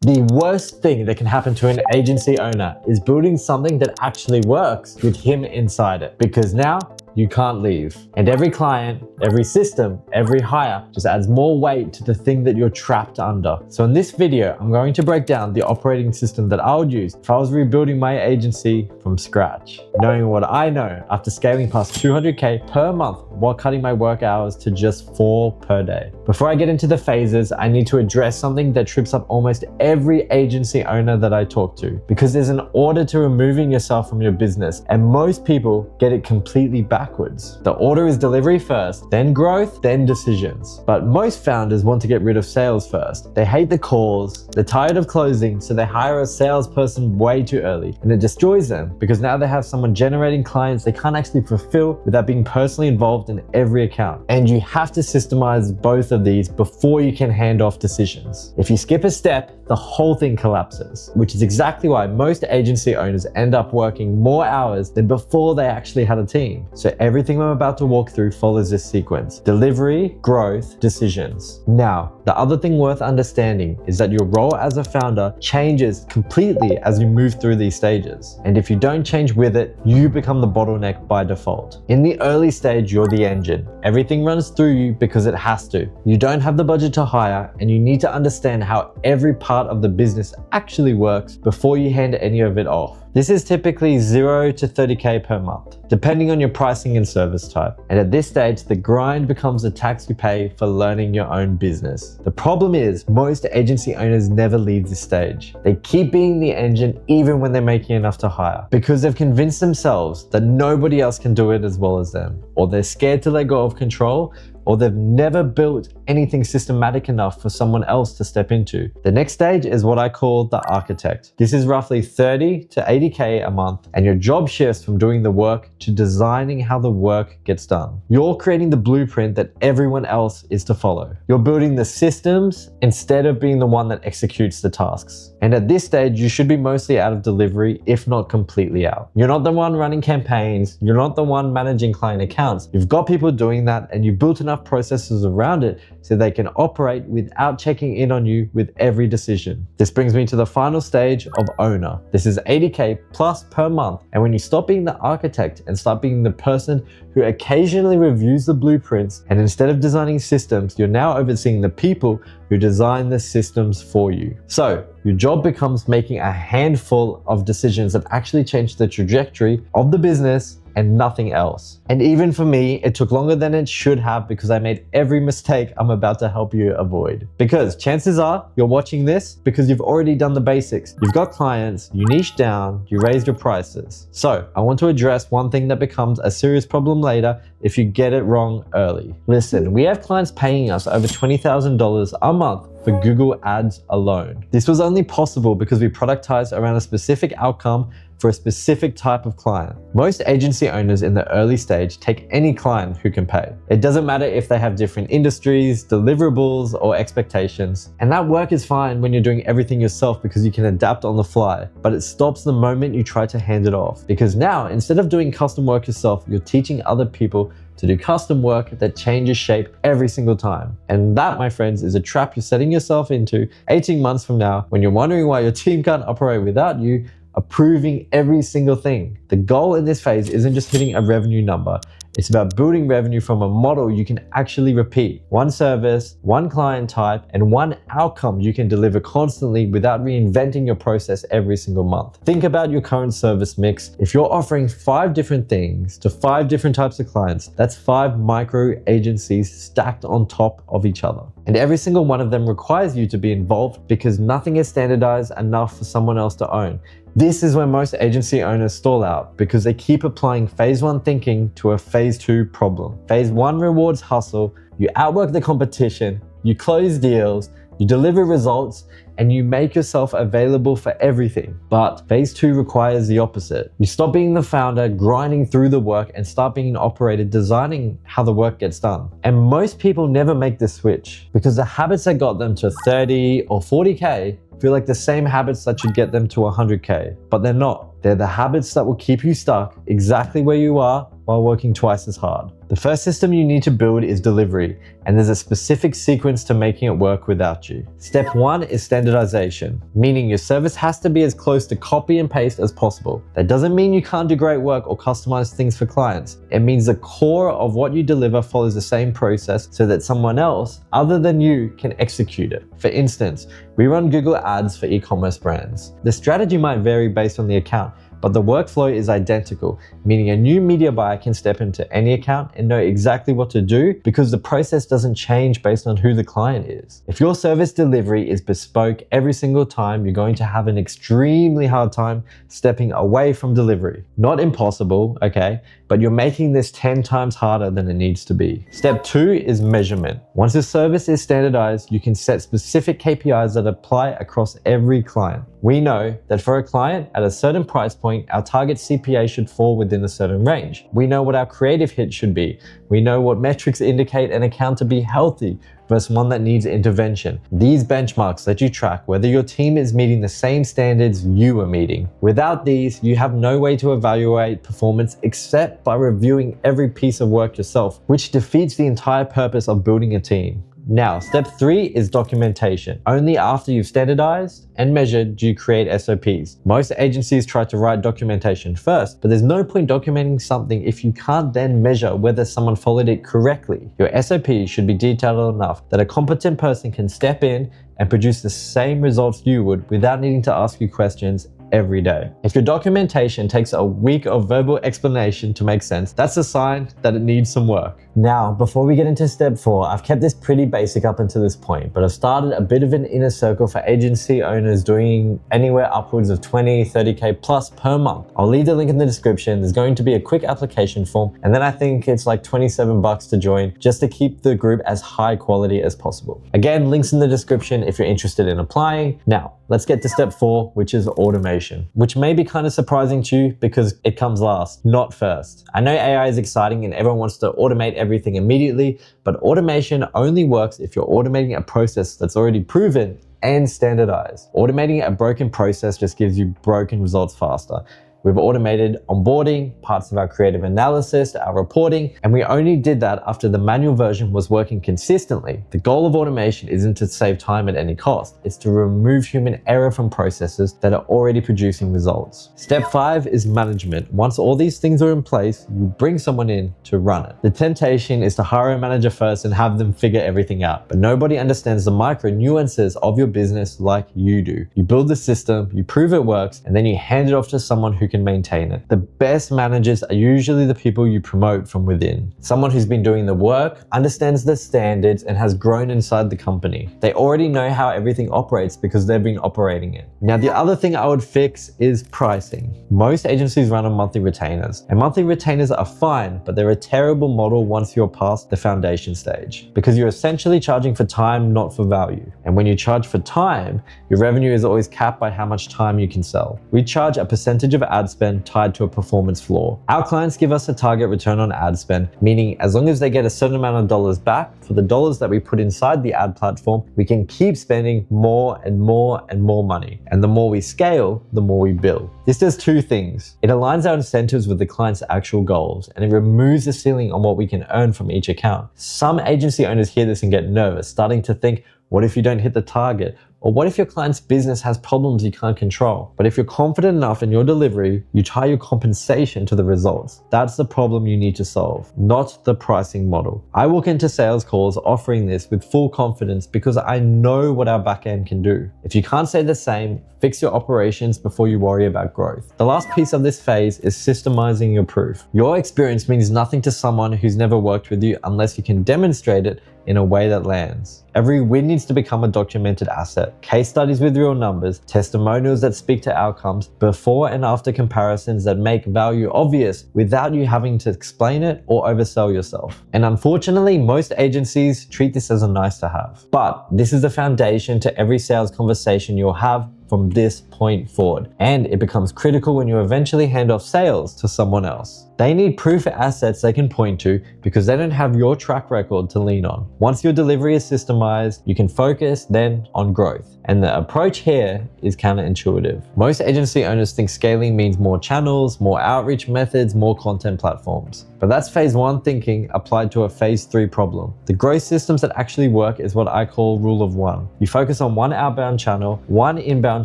The worst thing that can happen to an agency owner is building something that actually works with him inside it, because now you can't leave. And every client, every system, every hire just adds more weight to the thing that you're trapped under. So in this video, I'm going to break down the operating system that I would use if I was rebuilding my agency from scratch. Knowing what I know after scaling past 200K per month while cutting my work hours to just 4 per day. Before I get into the phases, I need to address something that trips up almost every agency owner that I talk to, because there's an order to removing yourself from your business, and most people get it completely backwards. The order is delivery first, then growth, then decisions. But most founders want to get rid of sales first. They hate the calls, they're tired of closing, so they hire a salesperson way too early, and it destroys them because now they have someone generating clients they can't actually fulfill without being personally involved in every account. And you have to systemize both of these before you can hand off decisions. If you skip a step, the whole thing collapses, which is exactly why most agency owners end up working more hours than before they actually had a team. So everything I'm about to walk through follows this sequence: delivery, growth, decisions. Now, the other thing worth understanding is that your role as a founder changes completely as you move through these stages. And if you don't change with it, you become the bottleneck by default. In the early stage, you're the engine. Everything runs through you because it has to. You don't have the budget to hire, and you need to understand how every part of the business actually works before you hand any of it off. This is typically 0 to 30K per month, depending on your pricing and service type. And at this stage, the grind becomes a tax you pay for learning your own business. The problem is most agency owners never leave this stage. They keep being the engine even when they're making enough to hire, because they've convinced themselves that nobody else can do it as well as them, or they're scared to let go of control, or they've never built anything systematic enough for someone else to step into. The next stage is what I call the architect. This is roughly 30 to 80K a month, and your job shifts from doing the work to designing how the work gets done. You're creating the blueprint that everyone else is to follow. You're building the systems instead of being the one that executes the tasks. And at this stage, you should be mostly out of delivery, if not completely out. You're not the one running campaigns. You're not the one managing client accounts. You've got people doing that, and you've built enough processes around it so they can operate without checking in on you with every decision. This brings me to the final stage of owner. This is 80K plus per month. And when you stop being the architect and start being the person who occasionally reviews the blueprints, and instead of designing systems, you're now overseeing the people who design the systems for you. So your job becomes making a handful of decisions that actually change the trajectory of the business and nothing else. And even for me, it took longer than it should have, because I made every mistake I'm about to help you avoid. Because chances are you're watching this because you've already done the basics. You've got clients, you niche down, you raised your prices. So I want to address one thing that becomes a serious problem later if you get it wrong early. Listen, we have clients paying us over $20,000 a month for Google Ads alone. This was only possible because we productized around a specific outcome for a specific type of client. Most agency owners in the early stage take any client who can pay. It doesn't matter if they have different industries, deliverables, or expectations. And that work is fine when you're doing everything yourself because you can adapt on the fly, but it stops the moment you try to hand it off. Because now, instead of doing custom work yourself, you're teaching other people to do custom work that changes shape every single time. And that, my friends, is a trap you're setting yourself into 18 months from now when you're wondering why your team can't operate without you approving every single thing. The goal in this phase isn't just hitting a revenue number. It's about building revenue from a model you can actually repeat. One service, one client type, and one outcome you can deliver constantly without reinventing your process every single month. Think about your current service mix. If you're offering 5 different things to 5 different types of clients, that's 5 micro agencies stacked on top of each other. And every single one of them requires you to be involved because nothing is standardized enough for someone else to own. This is where most agency owners stall out because they keep applying phase 1 thinking to a phase 2 problem. Phase 1 rewards hustle, you outwork the competition, you close deals, you deliver results, and you make yourself available for everything. But phase 2 requires the opposite. You stop being the founder, grinding through the work, and start being an operator, designing how the work gets done. And most people never make this switch because the habits that got them to 30 or 40K feel like the same habits that should get them to 100K, but they're not. They're the habits that will keep you stuck exactly where you are while working twice as hard. The first system you need to build is delivery, and there's a specific sequence to making it work without you. Step 1 is standardization, meaning your service has to be as close to copy and paste as possible. That doesn't mean you can't do great work or customize things for clients. It means the core of what you deliver follows the same process so that someone else other than you can execute it. For instance, we run Google Ads for e-commerce brands. The strategy might vary based on the account, but the workflow is identical, meaning a new media buyer can step into any account and know exactly what to do because the process doesn't change based on who the client is. If your service delivery is bespoke every single time, you're going to have an extremely hard time stepping away from delivery. Not impossible, okay, but you're making this 10 times harder than it needs to be. Step 2 is measurement. Once the service is standardized, you can set specific KPIs that apply across every client. We know that for a client at a certain price point, our target CPA should fall within a certain range. We know what our creative hit should be. We know what metrics indicate an account to be healthy versus one that needs intervention. These benchmarks let you track whether your team is meeting the same standards you are meeting. Without these, you have no way to evaluate performance except by reviewing every piece of work yourself, which defeats the entire purpose of building a team. Now, step 3 is documentation. Only after you've standardized and measured do you create SOPs. Most agencies try to write documentation first, but there's no point documenting something if you can't then measure whether someone followed it correctly. Your SOP should be detailed enough that a competent person can step in and produce the same results you would without needing to ask you questions every day. If your documentation takes a week of verbal explanation to make sense, that's a sign that it needs some work. Now, before we get into step 4, I've kept this pretty basic up until this point, but I've started a bit of an inner circle for agency owners doing anywhere upwards of 20, 30K plus per month. I'll leave the link in the description. There's going to be a quick application form, and then I think it's like $27 to join just to keep the group as high quality as possible. Again, links in the description if you're interested in applying. Now, let's get to step 4, which is automation, which may be kind of surprising to you because it comes last, not first. I know AI is exciting and everyone wants to automate everything immediately, but automation only works if you're automating a process that's already proven and standardized. Automating a broken process just gives you broken results faster. We've automated onboarding, parts of our creative analysis, our reporting, and we only did that after the manual version was working consistently. The goal of automation isn't to save time at any cost. It's to remove human error from processes that are already producing results. Step 5 is management. Once all these things are in place, you bring someone in to run it. The temptation is to hire a manager first and have them figure everything out, but nobody understands the micro nuances of your business like you do. You build the system, you prove it works, and then you hand it off to someone who can maintain it. The best managers are usually the people you promote from within. Someone who's been doing the work, understands the standards, and has grown inside the company. They already know how everything operates because they've been operating it. Now, the other thing I would fix is pricing. Most agencies run on monthly retainers, and monthly retainers are fine, but they're a terrible model once you're past the foundation stage because you're essentially charging for time, not for value. And when you charge for time, your revenue is always capped by how much time you can sell. We charge a percentage of ad spend tied to a performance floor. Our clients give us a target return on ad spend, meaning as long as they get a certain amount of dollars back for the dollars that we put inside the ad platform, we can keep spending more and more and more money. And the more we scale, the more we bill. This does two things. It aligns our incentives with the client's actual goals, and it removes the ceiling on what we can earn from each account. Some agency owners hear this and get nervous, starting to think, what if you don't hit the target? Or what if your client's business has problems you can't control? But if you're confident enough in your delivery, you tie your compensation to the results. That's the problem you need to solve, not the pricing model. I walk into sales calls offering this with full confidence because I know what our backend can do. If you can't say the same, fix your operations before you worry about growth. The last piece of this phase is systemizing your proof. Your experience means nothing to someone who's never worked with you unless you can demonstrate it in a way that lands. Every win needs to become a documented asset. Case studies with real numbers, testimonials that speak to outcomes, before and after comparisons that make value obvious without you having to explain it or oversell yourself. And unfortunately, most agencies treat this as a nice to have. But this is the foundation to every sales conversation you'll have from this point forward. And it becomes critical when you eventually hand off sales to someone else. They need proof of assets they can point to because they don't have your track record to lean on. Once your delivery is systemized, you can focus then on growth. And the approach here is counterintuitive. Most agency owners think scaling means more channels, more outreach methods, more content platforms. But that's phase 1 thinking applied to a phase 3 problem. The growth systems that actually work is what I call rule of 1. You focus on 1 outbound channel, 1 inbound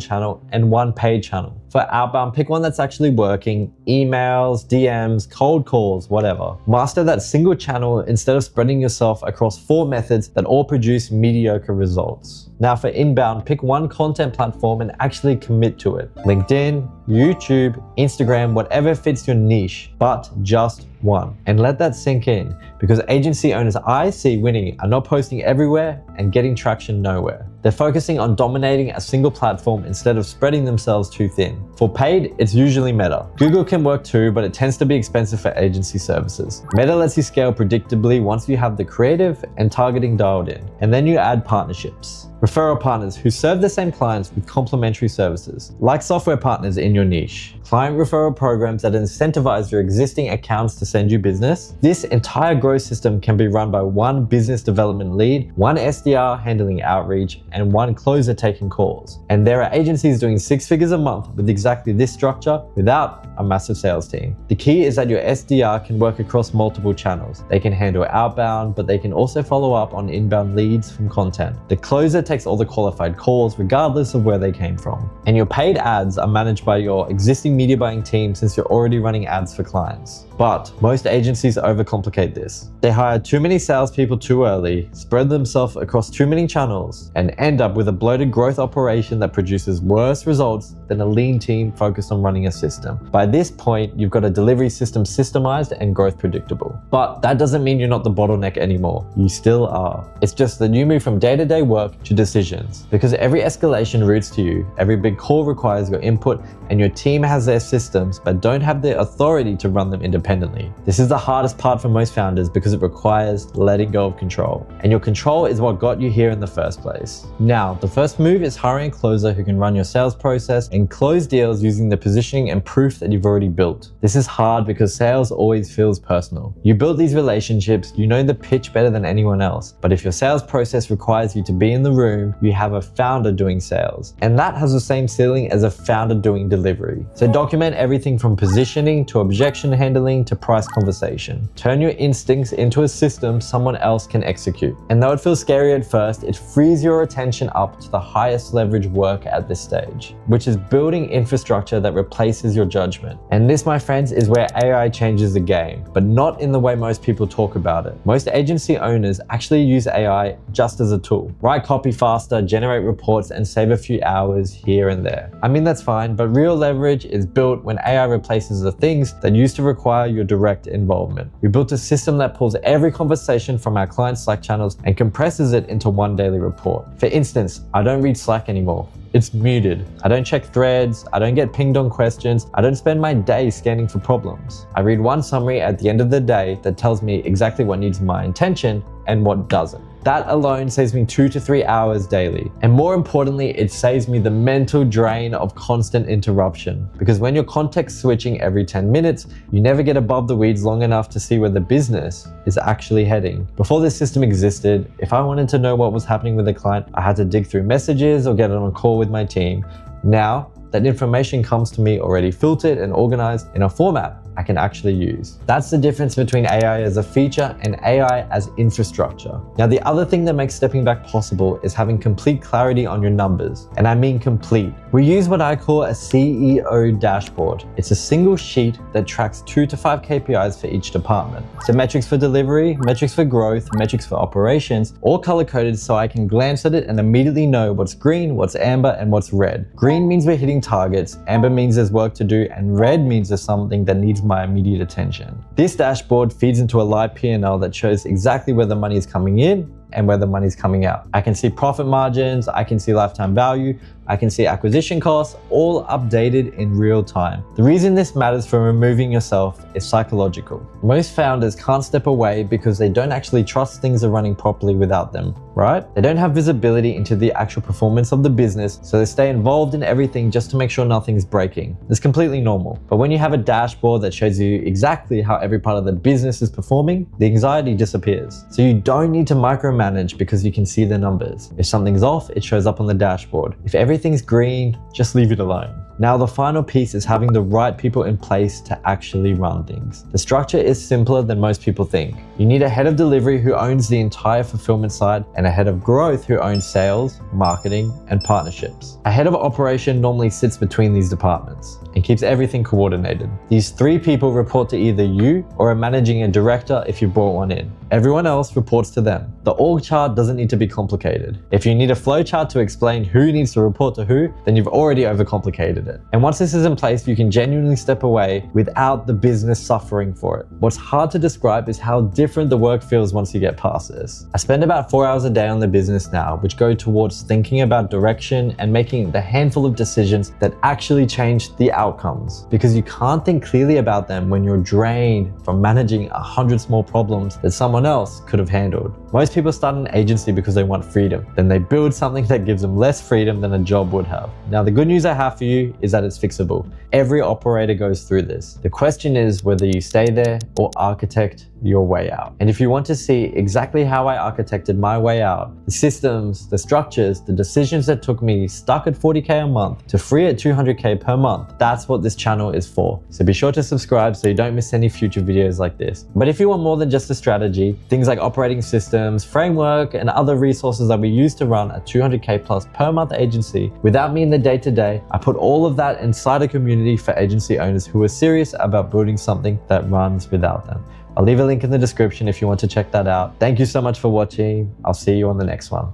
channel, and 1 paid channel. For outbound, pick one that's actually working: emails, DMs, cold calls, whatever. Master that single channel instead of spreading yourself across 4 methods that all produce mediocre results. Now for inbound, pick 1 content platform and actually commit to it. LinkedIn, YouTube, Instagram, whatever fits your niche, but just 1. And let that sink in, because agency owners I see winning are not posting everywhere and getting traction nowhere. They're focusing on dominating a single platform instead of spreading themselves too thin. For paid, it's usually Meta. Google can work too, but it tends to be expensive for agency services. Meta lets you scale predictably once you have the creative and targeting dialed in, and then you add partnerships. Referral partners who serve the same clients with complementary services, like software partners in your niche. Client referral programs that incentivize your existing accounts to send you business. This entire growth system can be run by 1 business development lead, 1 SDR handling outreach, and 1 closer taking calls. And there are agencies doing 6 figures a month with exactly this structure without a massive sales team. The key is that your SDR can work across multiple channels. They can handle outbound, but they can also follow up on inbound leads from content. The closer takes all the qualified calls regardless of where they came from. And your paid ads are managed by your existing media buying team since you're already running ads for clients. But most agencies overcomplicate this. They hire too many salespeople too early, spread themselves across too many channels, and end up with a bloated growth operation that produces worse results than a lean team focused on running a system. By this point, you've got a delivery system systemized and growth predictable. But that doesn't mean you're not the bottleneck anymore. You still are. It's just that you move from day-to-day work to decisions. Because every escalation routes to you, every big call requires your input, and your team has their systems but don't have the authority to run them independently. This is the hardest part for most founders because it requires letting go of control. And your control is what got you here in the first place. Now, the first move is hiring a closer who can run your sales process and close deals using the positioning and proof that you've already built. This is hard because sales always feels personal. You build these relationships, you know the pitch better than anyone else. But if your sales process requires you to be in the room, you have a founder doing sales. And that has the same ceiling as a founder doing delivery. So document everything from positioning to objection handling to price conversation. Turn your instincts into a system someone else can execute. And though it feels scary at first, it frees your attention up to the highest leverage work at this stage, which is building infrastructure that replaces your judgment. And this, my friends, is where AI changes the game, but not in the way most people talk about it. Most agency owners actually use AI just as a tool. Write copy faster, generate reports, and save a few hours here and there. I mean, that's fine, but real leverage is built when AI replaces the things that used to require your direct involvement. We built a system that pulls every conversation from our client Slack channels and compresses it into one daily report. For instance, I don't read Slack anymore. It's muted. I don't check threads. I don't get pinged on questions. I don't spend my day scanning for problems. I read one summary at the end of the day that tells me exactly what needs my attention and what doesn't. That alone saves me 2 to 3 hours daily. And more importantly, it saves me the mental drain of constant interruption. Because when you're context switching every 10 minutes, you never get above the weeds long enough to see where the business is actually heading. Before this system existed, if I wanted to know what was happening with a client, I had to dig through messages or get on a call with my team. Now, that information comes to me already filtered and organized in a format I can actually use. That's the difference between AI as a feature and AI as infrastructure. Now, the other thing that makes stepping back possible is having complete clarity on your numbers. And I mean complete. We use what I call a CEO dashboard. It's a single sheet that tracks 2 to 5 KPIs for each department. So metrics for delivery, metrics for growth, metrics for operations, all color-coded so I can glance at it and immediately know what's green, what's amber, and what's red. Green means we're hitting targets, amber means there's work to do, and red means there's something that needs my immediate attention. This dashboard feeds into a live P&L that shows exactly where the money is coming in and where the money's coming out. I can see profit margins, I can see lifetime value, I can see acquisition costs all updated in real time. The reason this matters for removing yourself is psychological. Most founders can't step away because they don't actually trust things are running properly without them, right? They don't have visibility into the actual performance of the business, so they stay involved in everything just to make sure nothing's breaking. It's completely normal. But when you have a dashboard that shows you exactly how every part of the business is performing, the anxiety disappears. So you don't need to micromanage because you can see the numbers. If something's off, it shows up on the dashboard. If everything's green, just leave it alone. Now, the final piece is having the right people in place to actually run things. The structure is simpler than most people think. You need a head of delivery who owns the entire fulfillment side and a head of growth who owns sales, marketing, and partnerships. A head of operation normally sits between these departments and keeps everything coordinated. These 3 people report to either you or a managing director if you brought one in. Everyone else reports to them. The org chart doesn't need to be complicated. If you need a flow chart to explain who needs to report to who, then you've already overcomplicated it. And once this is in place, you can genuinely step away without the business suffering for it. What's hard to describe is how different the work feels once you get past this. I spend about 4 hours a day on the business now, which go towards thinking about direction and making the handful of decisions that actually change the outcomes. Because you can't think clearly about them when you're drained from managing 100 small problems that someone else could have handled. Most people start an agency because they want freedom. Then they build something that gives them less freedom than a job would have. Now, the good news I have for you is that it's fixable. Every operator goes through this. The question is whether you stay there or architect your way out. And if you want to see exactly how I architected my way out, the systems, the structures, the decisions that took me stuck at 40K a month to free at 200K per month, that's what this channel is for. So be sure to subscribe so you don't miss any future videos like this. But if you want more than just a strategy, things like operating systems, framework, and other resources that we use to run a 200K plus per month agency without me in the day-to-day, I put all of that inside a community for agency owners who are serious about building something that runs without them. I'll leave a link in the description if you want to check that out. Thank you so much for watching. I'll see you on the next one.